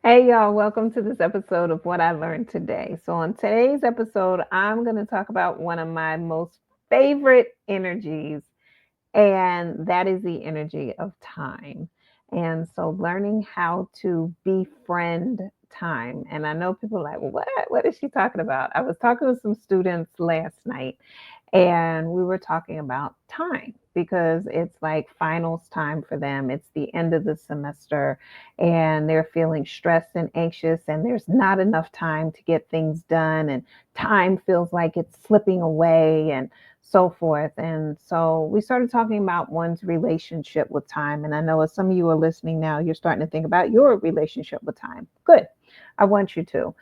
Hey, y'all, welcome to this episode of What I Learned Today. So, on today's episode, I'm going to talk about one of my most favorite energies, and that is the energy of time. And so, learning how to befriend time. And I know people are like, well, what is she talking about? I was talking with some students last night and we were talking about time because it's like finals time for them. It's the end of the semester and they're feeling stressed and anxious, and there's not enough time to get things done. And time feels like it's slipping away and so forth. And so we started talking about one's relationship with time. And I know as some of you are listening now, you're starting to think about your relationship with time. Good. I want you to.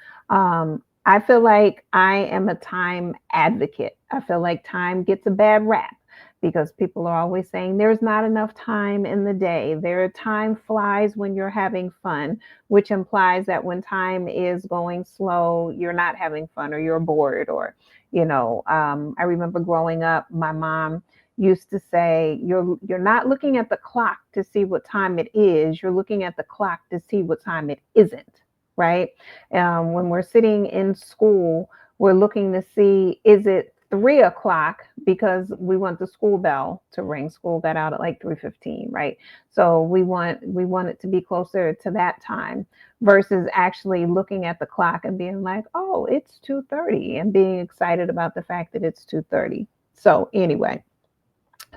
I feel like I am a time advocate. I feel like time gets a bad rap because people are always saying there's not enough time in the day. Time flies when you're having fun, which implies that when time is going slow, you're not having fun or you're bored. I remember growing up, my mom used to say, you're not looking at the clock to see what time it is. You're looking at the clock to see what time it isn't, right? When we're sitting in school, we're looking to see, is it 3 o'clock, because we want the school bell to ring. School got out at like 3:15, right? So we want it to be closer to that time versus actually looking at the clock and being like, oh, it's 2:30, and being excited about the fact that it's 2:30. So anyway,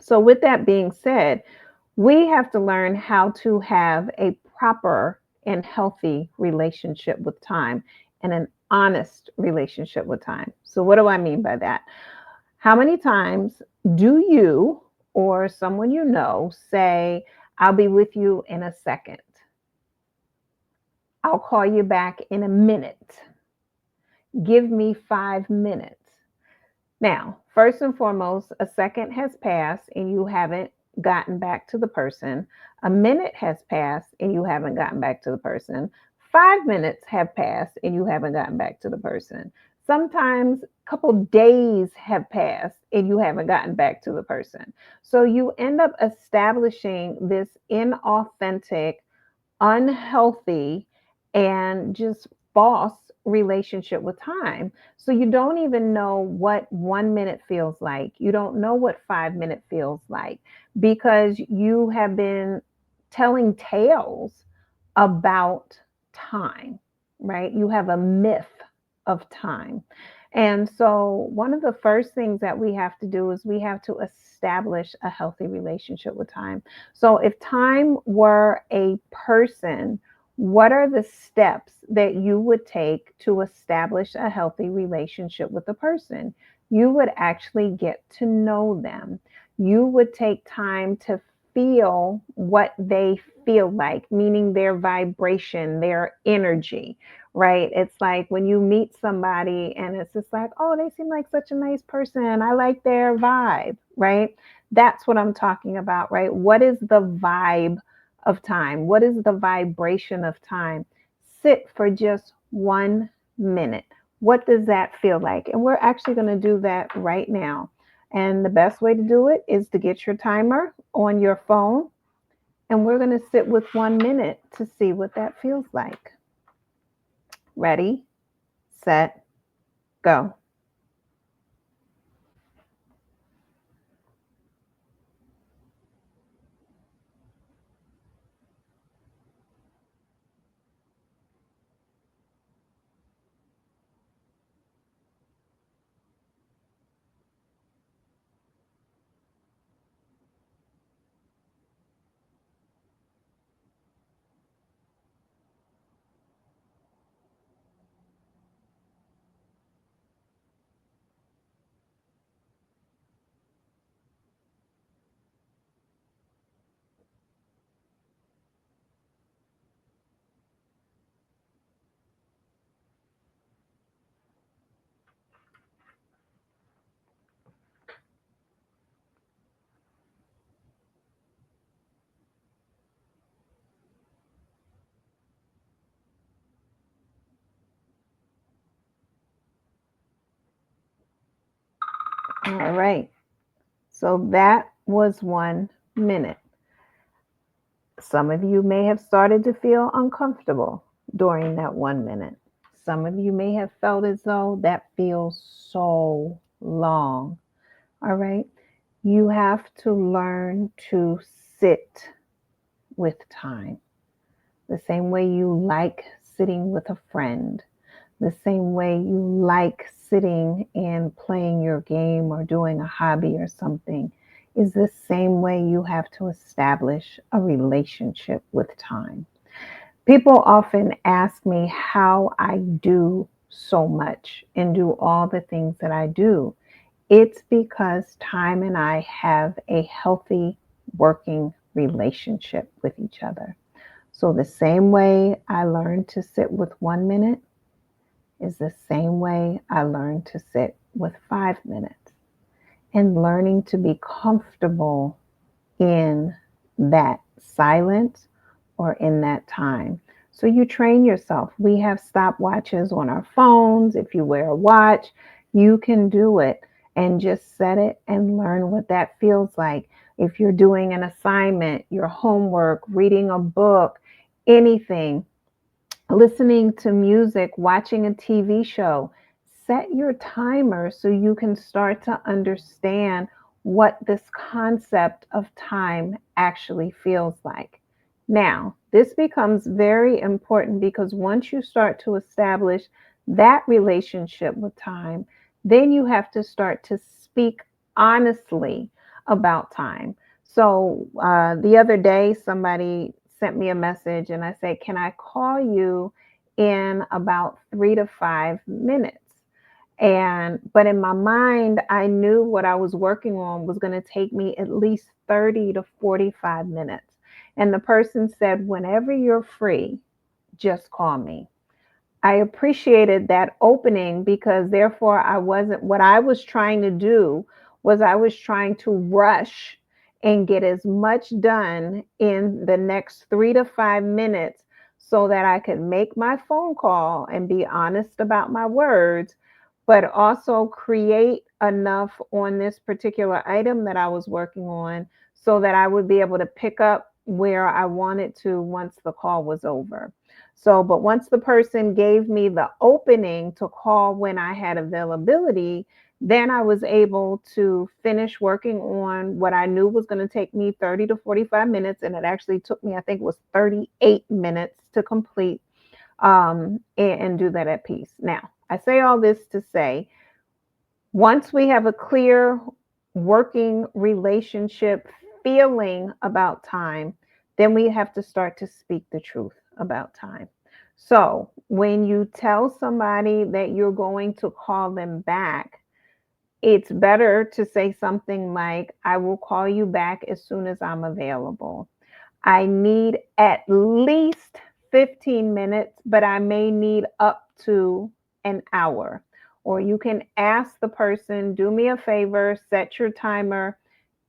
so with that being said, we have to learn how to have a proper and healthy relationship with time and an honest relationship with time. So, what do I mean by that? How many times do you or someone you know say, I'll be with you in a second? I'll call you back in a minute. Give me 5 minutes. Now, first and foremost, a second has passed and you haven't gotten back to the person. A minute has passed and you haven't gotten back to the person. 5 minutes have passed and you haven't gotten back to the person. Sometimes a couple days have passed and you haven't gotten back to the person. So you end up establishing this inauthentic, unhealthy, and just false relationship with time. So you don't even know what 1 minute feels like. You don't know what 5 minute feels like because you have been telling tales about time, right? You have a myth of time. And so, one of the first things that we have to do is we have to establish a healthy relationship with time. So, if time were a person, what are the steps that you would take to establish a healthy relationship with a person? You would actually get to know them. You would take time to feel what they feel like, meaning their vibration, their energy, right? It's like when you meet somebody and it's just like, oh, they seem like such a nice person. I like their vibe, right? That's what I'm talking about, right? What is the vibe of time? What is the vibration of time? Sit for just 1 minute. What does that feel like? And we're actually going to do that right now. And the best way to do it is to get your timer on your phone, and we're going to sit with 1 minute to see what that feels like. Ready, set, go. All right. So that was 1 minute. Some of you may have started to feel uncomfortable. during that 1 minute. Some of you may have felt as though that feels so long. All right. You have to learn to sit with time the same way you like sitting with a friend, the same way you like sitting and playing your game or doing a hobby or something, is the same way you have to establish a relationship with time. People often ask me how I do so much and do all the things that I do. It's because time and I have a healthy working relationship with each other. So, the same way I learned to sit with 1 minute is the same way I learned to sit with 5 minutes, and learning to be comfortable in that silence or in that time. So you train yourself. We have stopwatches on our phones. If you wear a watch, you can do it and just set it and learn what that feels like. If you're doing an assignment, your homework, reading a book, anything, listening to music, watching a TV show, set your timer so you can start to understand what this concept of time actually feels like. Now, this becomes very important because once you start to establish that relationship with time, then you have to start to speak honestly about time. So the other day, somebody sent me a message and I said, "Can I call you in about 3 to 5 minutes?" And but in my mind, I knew what I was working on was going to take me at least 30 to 45 minutes. And the person said, "Whenever you're free, just call me." I appreciated that opening because therefore I wasn't, what I was trying to do was I was trying to rush and get as much done in the next 3 to 5 minutes so that I could make my phone call and be honest about my words, but also create enough on this particular item that I was working on so that I would be able to pick up where I wanted to once the call was over. So, but once the person gave me the opening to call when I had availability, then I was able to finish working on what I knew was going to take me 30 to 45 minutes. And it actually took me, I think it was 38 minutes to complete and do that at peace. Now, I say all this to say, once we have a clear working relationship feeling about time, then we have to start to speak the truth about time. So when you tell somebody that you're going to call them back, it's better to say something like, "I will call you back as soon as I'm available. I need at least 15 minutes, but I may need up to an hour." Or you can ask the person, "Do me a favor, set your timer,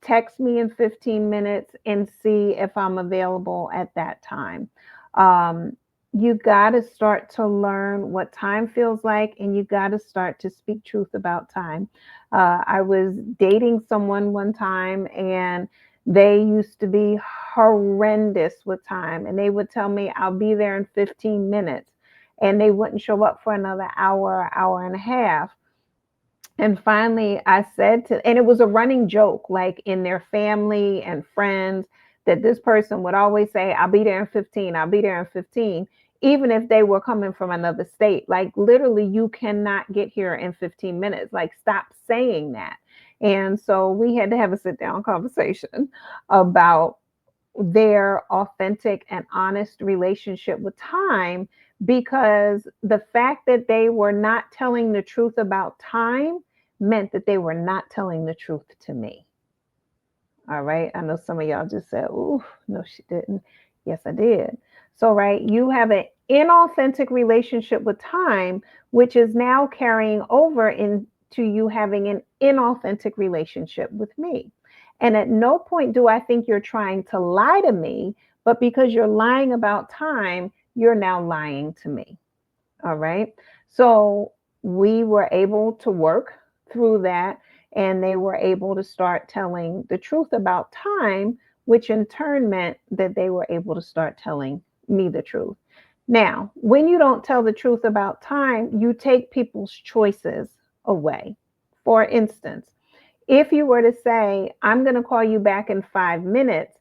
text me in 15 minutes and see if I'm available at that time." Um, you got to start to learn what time feels like, and you got to start to speak truth about time. I was dating someone one time, and they used to be horrendous with time, and they would tell me, "I'll be there in 15 minutes." And they wouldn't show up for another hour, hour and a half. And finally, I said to, and it was a running joke, like in their family and friends, that this person would always say, "I'll be there in 15, I'll be there in 15," even if they were coming from another state. Like, literally, you cannot get here in 15 minutes. Like, stop saying that. And so we had to have a sit down conversation about their authentic and honest relationship with time, because the fact that they were not telling the truth about time meant that they were not telling the truth to me. All right. I know some of y'all just said, "Ooh, no, she didn't." Yes, I did. So, right, you have an inauthentic relationship with time, which is now carrying over into you having an inauthentic relationship with me. And at no point do I think you're trying to lie to me, but because you're lying about time, you're now lying to me. All right. So we were able to work through that, and they were able to start telling the truth about time, which in turn meant that they were able to start telling me the truth. Now, when you don't tell the truth about time, you take people's choices away. For instance, if you were to say, I'm going to call you back in 5 minutes,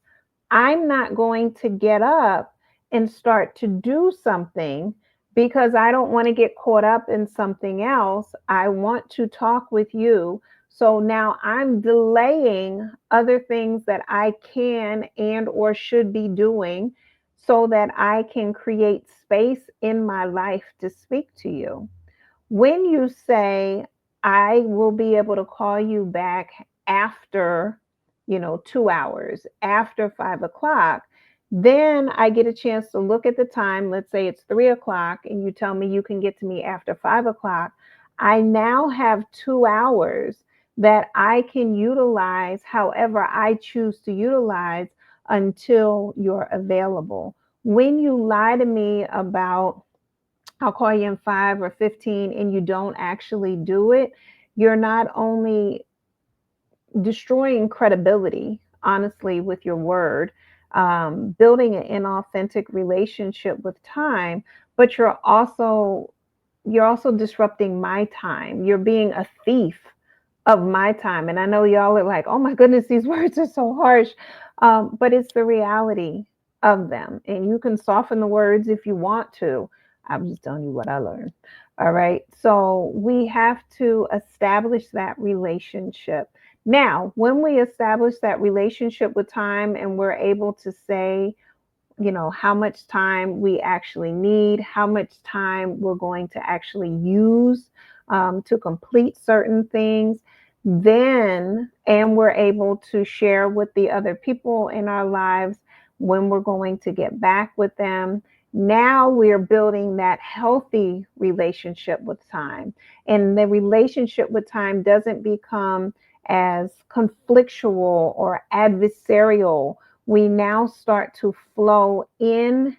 I'm not going to get up and start to do something because I don't want to get caught up in something else. I want to talk with you. So now I'm delaying other things that I can and or should be doing so that I can create space in my life to speak to you. When you say, I will be able to call you back after, 2 hours, after 5 o'clock, then I get a chance to look at the time. Let's say it's 3 o'clock, and you tell me you can get to me after 5 o'clock. I now have 2 hours that I can utilize however I choose to utilize until you're available. When you lie to me about, I'll call you in 5 or 15, and you don't actually do it, you're not only destroying credibility, honestly, with your word, building an inauthentic relationship with time, but you're also disrupting my time. You're being a thief of my time. And I know y'all are like, oh my goodness, these words are so harsh. But it's the reality of them. And you can soften the words if you want to. I'm just telling you what I learned. All right. So we have to establish that relationship. Now, when we establish that relationship with time and we're able to say, how much time we actually need, how much time we're going to actually use to complete certain things, then, and we're able to share with the other people in our lives when we're going to get back with them. Now we're building that healthy relationship with time. And the relationship with time doesn't become as conflictual or adversarial. We now start to flow in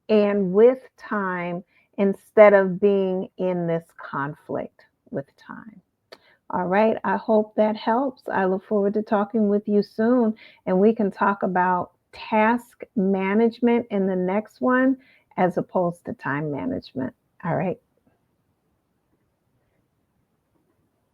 and with time instead of being in this conflict with time. All right. I hope that helps. I look forward to talking with you soon, and we can talk about task management in the next one as opposed to time management. All right.